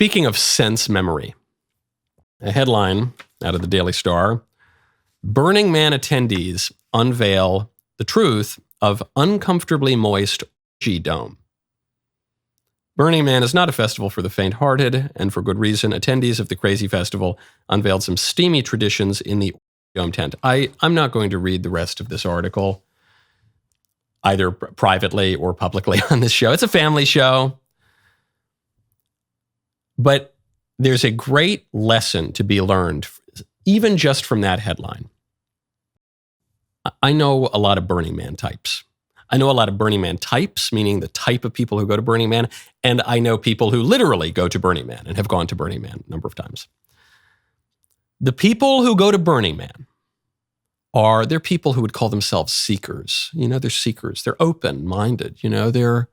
Speaking of sense memory, a headline out of the Daily Star, Burning Man attendees unveil the truth of uncomfortably moist orgy dome. Burning Man is not a festival for the faint-hearted, and for good reason. Attendees of the crazy festival unveiled some steamy traditions in the dome tent. I'm not going to read the rest of this article, either privately or publicly on this show. It's a family show. But there's a great lesson to be learned, even just from that headline. I know a lot of Burning Man types. I know a lot of Burning Man types, meaning the type of people who go to Burning Man, and I know people who literally go to Burning Man and have gone to Burning Man a number of times. The people who go to Burning Man they're people who would call themselves seekers. They're seekers. They're open-minded. They're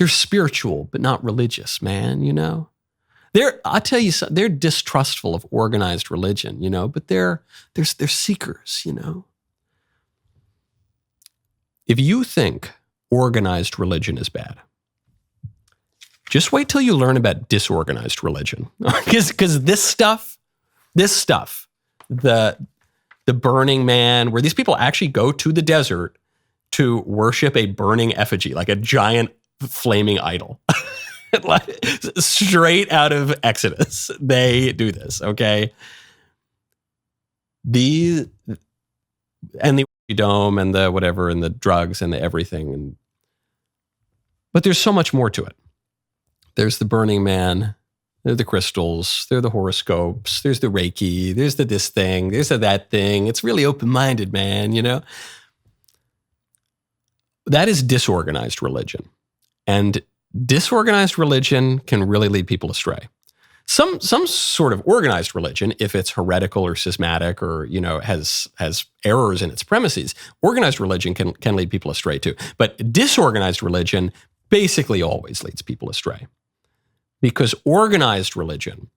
spiritual, but not religious, man, I'll tell you something, they're distrustful of organized religion, but they're seekers, If you think organized religion is bad, just wait till you learn about disorganized religion. Because this stuff, the Burning Man, where these people actually go to the desert to worship a burning effigy, like a giant flaming idol. Straight out of Exodus, they do this, okay? The dome and the whatever and the drugs and the everything. But there's so much more to it. There's the Burning Man, there are the crystals, there are the horoscopes, there's the Reiki, there's the this thing, there's the that thing. It's really open-minded, man, That is disorganized religion. And disorganized religion can really lead people astray. Some sort of organized religion, if it's heretical or schismatic or has errors in its premises, organized religion can lead people astray too. But disorganized religion basically always leads people astray, because organized religion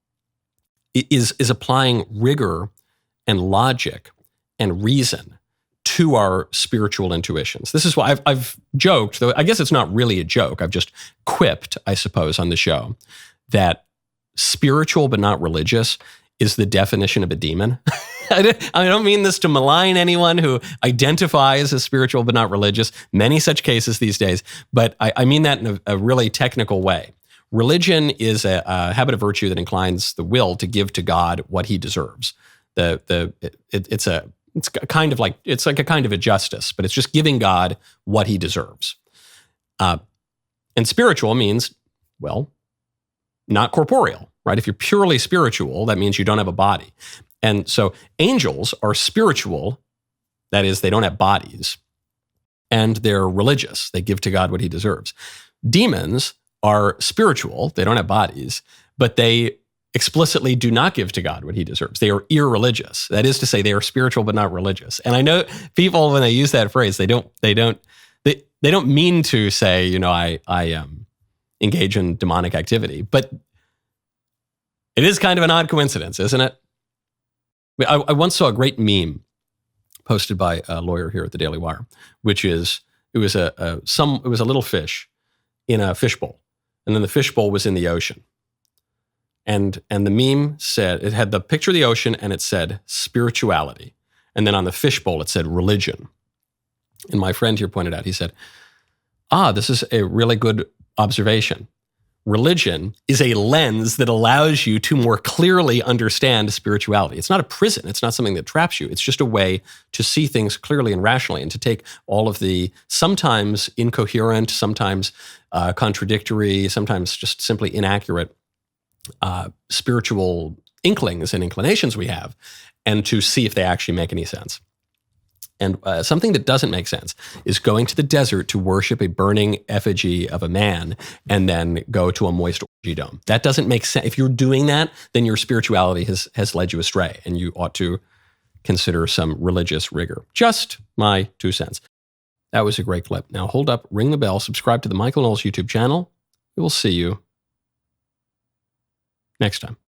is applying rigor and logic and reason to our spiritual intuitions. This is why I've joked, though I guess it's not really a joke. I've just quipped, I suppose, on the show that spiritual but not religious is the definition of a demon. I don't mean this to malign anyone who identifies as spiritual but not religious. Many such cases these days, but I mean that in a really technical way. Religion is a habit of virtue that inclines the will to give to God what he deserves. It's like a kind of a justice, but it's just giving God what he deserves. And spiritual means, well, not corporeal, right? If you're purely spiritual, that means you don't have a body. And so angels are spiritual, that is, they don't have bodies, and they're religious. They give to God what he deserves. Demons are spiritual, they don't have bodies, but they explicitly do not give to God what he deserves. They are irreligious. That is to say, they are spiritual but not religious. And I know people, when they use that phrase, they don't mean to say, I engage in demonic activity, but it is kind of an odd coincidence, isn't it? I once saw a great meme posted by a lawyer here at the Daily Wire, which is it was a little fish in a fishbowl, and then the fishbowl was in the ocean. And the meme said, it had the picture of the ocean and it said spirituality. And then on the fishbowl, it said religion. And my friend here pointed out, he said, this is a really good observation. Religion is a lens that allows you to more clearly understand spirituality. It's not a prison. It's not something that traps you. It's just a way to see things clearly and rationally and to take all of the sometimes incoherent, sometimes contradictory, sometimes just simply inaccurate spiritual inklings and inclinations we have, and to see if they actually make any sense. And something that doesn't make sense is going to the desert to worship a burning effigy of a man and then go to a moist orgy dome. That doesn't make sense. If you're doing that, then your spirituality has led you astray, and you ought to consider some religious rigor. Just my 2 cents. That was a great clip. Now hold up, ring the bell, subscribe to the Michael Knowles YouTube channel. We will see you next time.